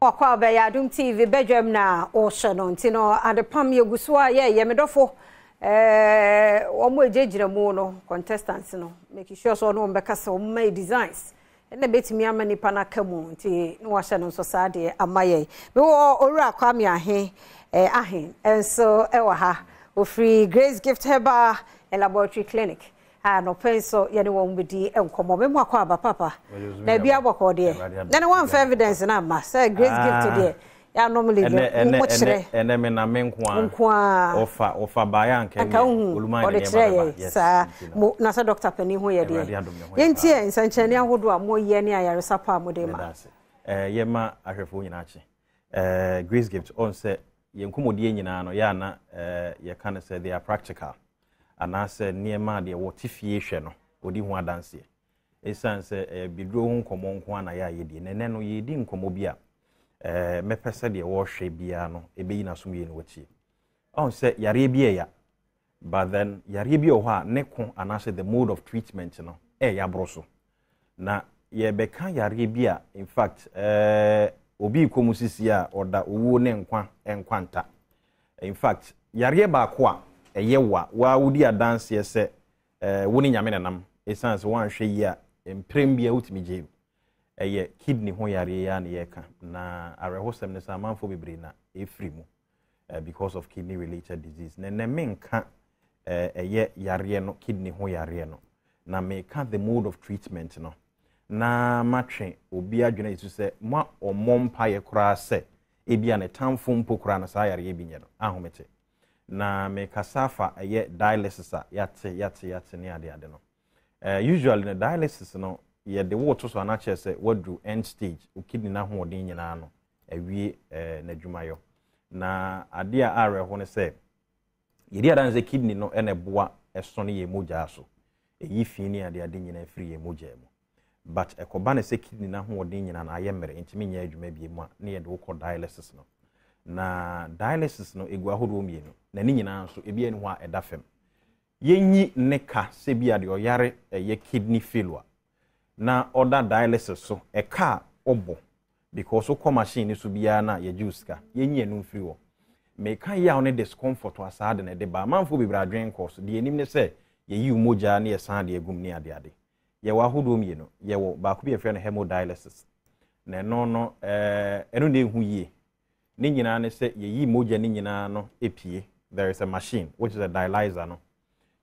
Wakwa be ya Adom TV Badwam na o hye no ntino adepam yeguso a ye medofo omo ejejire mu no contestants no make sure so no mbekasa o my designs na betimi amani pana kamu nti no wa hye no so saade amaye be wo owura kwame ahen enso ewa ha o free Grace Gift Herbal Laboratory Clinic no penso yene won bedi enkomo me mu akwa aba papa na bia boko de na one for evidence na ma say Grace Gift de ya normally mo kire ene me na me nkoa ofa baya nka oluma ne ba sa na sa doctor pani ho ye de yentie nsanchani ahodo a mo ye ne ayaresa pa mo de ma ye ma ahwefo nyina achi Grace Gift on say ye nkomodie nyina no ya na ye kan say they are practical anase niema de wo tifie hwe no odi hu adanse esanse bidro hu nkomo nko ana ya yedi nene no yedi nkomo bia mepese de wo hwe bia no ebeyi na som ye no wachi on se yare bia ya but then yare bia ho a ne ko anase the mode of treatment no ya broso na ye beka yare bia in fact obi komusisi a oda owo ne nkwanta in fact yare ba ko a eyewa wa wudi adanse ese woni nyame nanam essence wan hwe yi a emprem bia utimi je eye kidney ho yare ya na yeka na arehosem ne samanfo bebre na efri mu because of kidney related disease na menka eye yare no kidney ho yare no na meka the mode of treatment no na matwe obi adwena yisu se ma omompa ye kura se ebia ne tamfo mpo kura na sa yare ye binye no ahomete na me kasafa eye dialysis yate ne ade no usually the dialysis no ye de water so anache se wadu end stage o kidney na ho odin nyina no awie na dwumayo na ade a are ho ne se ye di adanse kidney no ene boa eso ne ye moja so eyi fini ade nyina free ye moja mu but ekoba ne se kidney na ho odin nyina na ayemere ntimi nya adwuma bi mu a ne ye de wo dialysis no na dialysis no egu ahodo mienu na ni nyina nso ebi enu ho a edafem yenyi neka se bia de oyare ye kidney failure na order dialysis so eka obo because o machine so bia na ye juice ka yenyi enu mfiri wo meka ya on discomfort asade na de ba manfo bibra adwen course de enim ne se ye yi umoja na ye san de egum ni ade ye wa ahodo mienu ye wo ba ko bi efe no hemodialysis na no enu de hu yie ni nyina ne se ye yi moja ni nyina no epie there is a machine which is a dialyzer no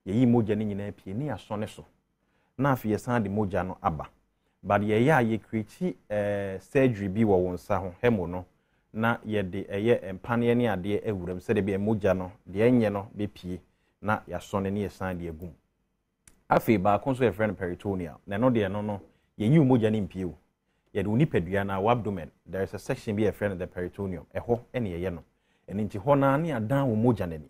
ye yi moja ni nyina epie ni asone so na afi ye san de moja no aba but ye create surgery bi wo wonsa ho hemo no na ye de eye empane ne ade ewuram se de bi moja no de enye no be pie na ya sone ne ye san de agum afi ba konso ye friend peritoneal na no de no ye yi moja ni mpie o ye de unipadua na abdomen there is a section be a friend the peritoneum eho ene ye no ene nti ho na ne adan wo moja nani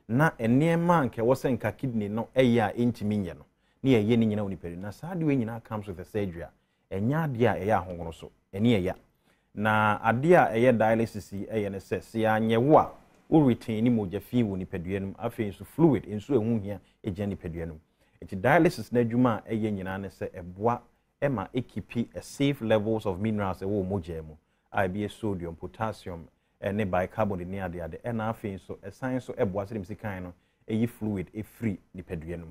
na enema nke wo se nka kidney no eya entimi nye no ne ye ni nyina unipadua na saa de we nyina comes with a surgery enya ade a eya ahonro so ene eya na ade a eye dialysis eye ne se ya nyewo a o retain ni moja fi wo nipadua num afi so fluid enso ehu hia eja nipadua num enti dialysis na adwuma eye nyina ne se eboa ema ekipi a safe levels of minerals ewo moja mu IBA sodium potassium ne bicarbonate ne ade na afin so esan so eboa sedem sikan no eyi fluid e free nipadua no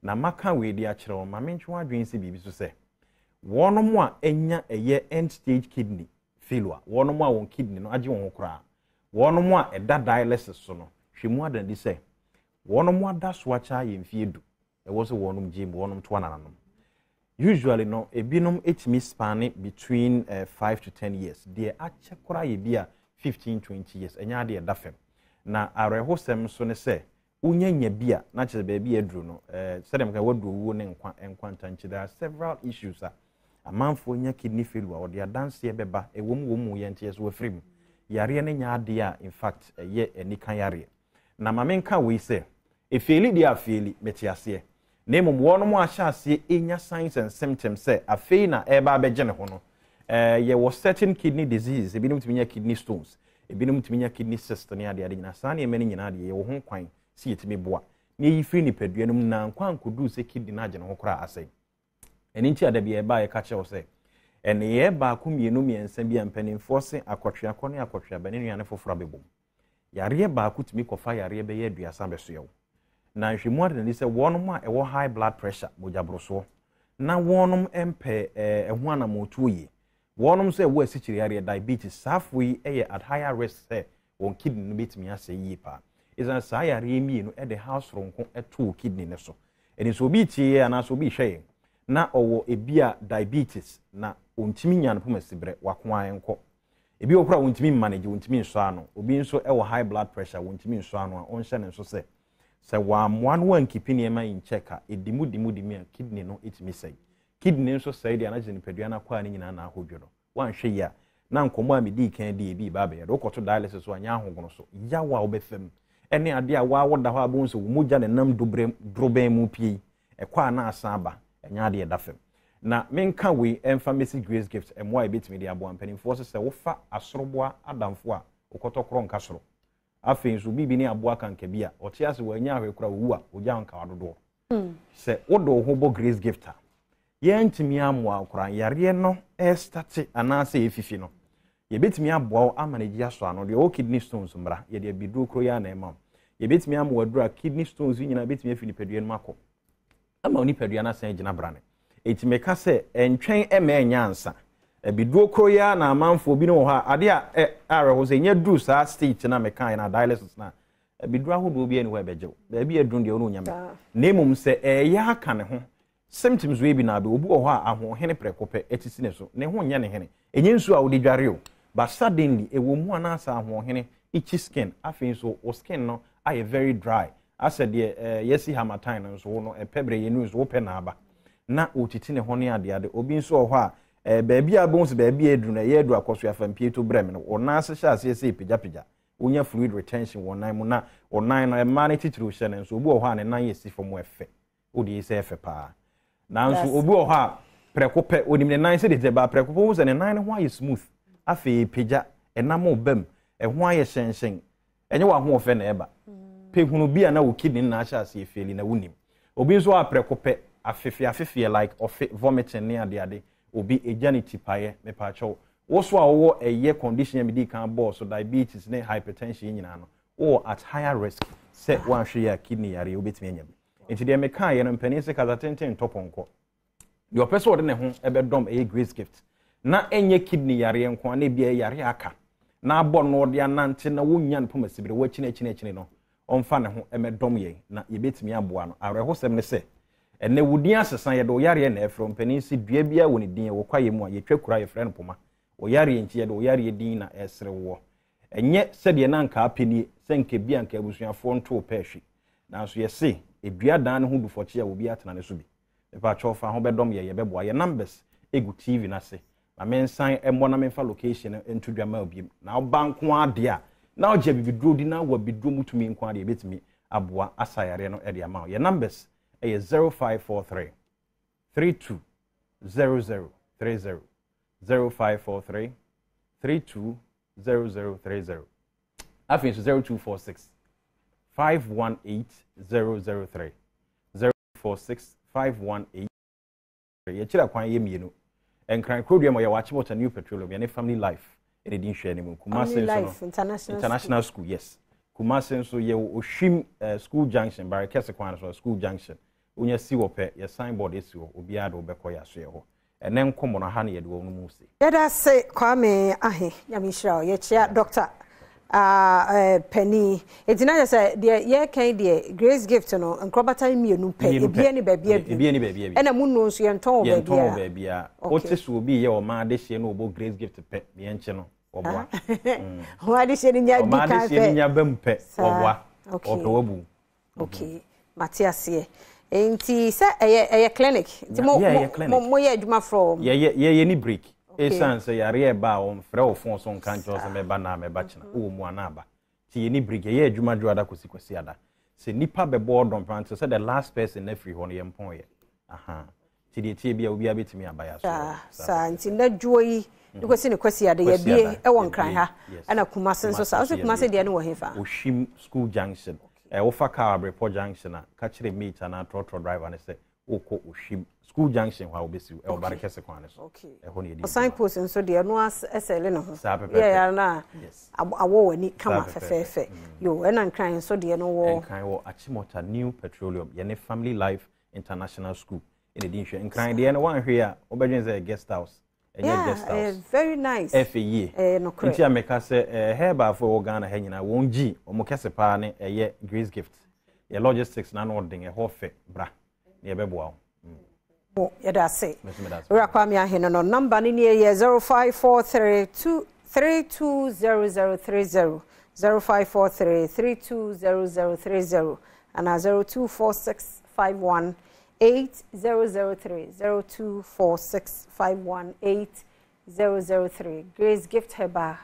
na maka we di a kire o ma mentwe adwen se bibi so se wonom a enya eye end stage kidney failure wonom a won kidney no age won kora wonom a eda dialysis so no hwemu adan di se wonom ada so acha ye mfie du ewo so wonom gym wonom to anananom usually no ebinom etimi span between 5 to 10 years de achekora ye bia 15-20 years enya de dafem na arehosem so ne se unyanya bia na chese ba bia edru no sedem ka wadu wo ne nkwa ntanchi there are several issues amanfo nya kidney failure or the dance ye beba ewom ye ntie so afrim yare ne nya ade a in fact ye enikan yare na mamenka we se efeli dia afeli metiase nemo wono mo ahyase enya signs and symptoms say afei na eba abegye ne ho no ye was certain kidney disease ebinum timinya kidney stones ebinum timinya kidney cyst ne ade nyina saa ne emene nyina ade ye wo ho kwan si yetime boa ne yi free ni paduanum na nkwan kodu se kidney na agye ne ho kora asai eni nti ade bi eba ye ka che wo se ene ye ba ku mienu miensa bi ampanimfo se akotwe akone akotwe ba ne nuane foforo bebom yare ba ku timi kofa yare be ye aduasa beso ye na hwemu ade ni se wonom a ewo high blood pressure mojabroso na wonom empe eho anamotuo yi wonom se wo asichiri yare diabetes safwe eye at higher risk se won kidney no betimi ase yi pa izan sa yare mienu e de house ronko eto kidney ne so eni so bi tie ana so bi hwe na owo ebia diabetes na ontimi nyan pomasibre wakoa enko ebi okura ontimi manage ontimi nso ano obi nso ewo high blood pressure ontimi nso ano a onhye ne nso se wa moan wan kipini ema in checka edimudimudimi a kidney no etimi sei kidney nso sei dia na jenipadua na kwa ni nyina na ahodwo no wan hwe ya na nkomo a medi kan di ebi ba be ya dokoto dialysis so anya ahogono so yawa obefem ene ade a wa woda ho abonso wo mogya ne nam droben mu pie ekwa na asan aba enya ade edafem na menka we emfa message grace gift emwa ebetimi de abo ampanimfo se wofa asoroboa adamfo a okotokro nka soro afei nso bibi ne abo aka nka bia ote ase wanya ahwekura wu a ogya nka wadodo se wodo ho bo grace gift a ye ntimi amwa akura yare no start anase efifi no ye betimi abo amanagi aso ano de o kidney stones mbra ye de biduro kro ya na ema ye betimi amwa adura kidney stones nyina betimi afi nipadua no mako ama nipadua na san gina brane eti meka se entwen ema nyansa biduro kro ya na amanfo bi no ha ade a areho se nya duru sa stage na meka na dialysis na biduro ahodo bi ene ho ebejew ba bi edun de onu nyame nemum se ya aka ne ho symptoms we bi na be obu ho a aho hene prekope etisi ne so ne ho nya ne hene enye nsu a wo de dware o but suddenly ewo mu ana asa aho hene itchy skin afin so o skin no aye very dry asede yesi hamatine no so no epebre ye nu so wo pe na aba na otiti ne ho ne ade obi nso ho a baabi a bonus baabi edru na ye edu akoso afampie to brem no ona ase sha ase ese pejapega onya fluid retention wonan mu na onan no ema ne titiri hye ne nso obi ho a ne nan yesi fo mu efe odi ese efe pa na nso obi ho a prekope onim ne nan se de ba prekope wo se ne nan ne ho aye smooth afi peja enam obam ho aye hyenhyen enye wa ho ofe na eba pehunu bia na wo kidney na acha ase efeli na wonim obi nso a prekope afefie like of vomiting ne ade obi ejani tipaye me pa cho wo so a wo eye condition me di kan bo so diabetes ne hypertension nyina no wo at higher risk se wan hwe ya kidney yare obetimi anya bi enti de me kan ye no mpani se kaza tenten toponko de opeso de ne ho ebedom eye grace gift na enye kidney yare enko na bia yare aka na abo no de anante na wonya npo masibire wa chine no omfa ne ho emedom ye na yebetimi aboa no arehosem ne se ene wudin asesan ye do yare na efro mpani si dua bia woni din wo kwaye mu a ye twakura ye frɛ no poma wo yare nti ye do yare din na esre wo enye sede na nka apeni senke bia nka abusuafo nto pehwe nanso ye se edua dan ne ho dufoche a obi atena ne so bi me pa chofa ho bedom ye beboa ye numbers egu tv na se ma mensan embo na menfa location into dwama obiem na obanko ade a na oje bibidro di na wa bidro mutumi nko ade betimi aboa asayare no ede ama ye numbers eye 0543 320030 0543 320030 afin 0246 518003 046 518 ye kira kwan ye mienu enkran krodua mo ye wachi water new petroleum ye ne family life ene din hwe ne mu Kumasi international school yes Kumasi nso ye ohwim school junction bare kese kwan so school junction onya si wo pe ye signboard esi wo obi ade obekọ ya so ye ho ene nkomo na ha ne ye de wo no mu se yeda se Kwame ahe nyamishira ye chia doctor penny etina say de ye kan de grace gift no nkrobata mienu pe ebie ni baabia ena munno nso ye nton baabia o te so obi ye o ma de hye no obo grace gift pe ye nche no oboa o ade hye ni nya di kan pe o ma de hye ni nya bam pe oboa oto wabu okay Matthias ye enti se eye clinic ti mo ye adwuma from ye ni break esan se yare e ba o mfre o fon so nka ncho se meba na meba china o mu anaba ti ye ni break ye adwuma ada kwasi ada se nipa be board on plan se the last person na free hono ye mpon ye aha ti de tie bia obi abetimi abaya so sa nti na dwoyi kwasi ne kwasi ada ye bie e won kran ha ana Kumasi so sa o Kumasi de ne wo hefa Oshim school junction wo fa car report junction na ka kire meet na trotro driver ne se oko oshim school junction wa obesi e obare kese kwan so okay e ho ne edi signpost nso de no asele no ho yeah na awo wani kama fefefe yo e na nkran nso de no wo nkran wo Achimota New Petroleum ye ne Family Life International School in the nhwe nkran de no wan hwe a obedwen say guest house guest house very nice FAE no correct nti ameka say Herbal for Ghana ha nyina won gi omo kese pa ne ye Grace Gift ye logistics na no den e ho fe bra ne beboa oh yada say we akwami ahene no number ni ye 0543320030 0543320030 and 0246518003 0246518003 Grace Gift Herbal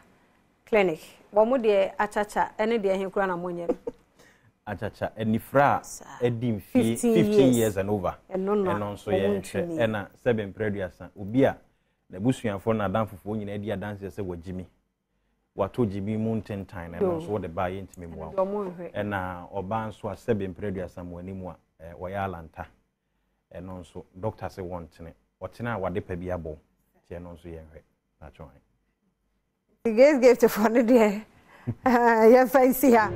Clinic wo de achacha ene de henkura na monye achacha enifra edim 15 years and over eno so ye ena 7 preduasa obi a na busuanfo na danfofo nyina edi adanse se wagimi wato jimi mu ntentan eno so de ba ye ntimi muwa ena oba nso a 7 preduasa mu animu a wo ya alanta eno nso doctor se wontene otena wade pa bi abo ti eno nso ye hwe na chon Grace Gift for the day. Yeah, fancy her.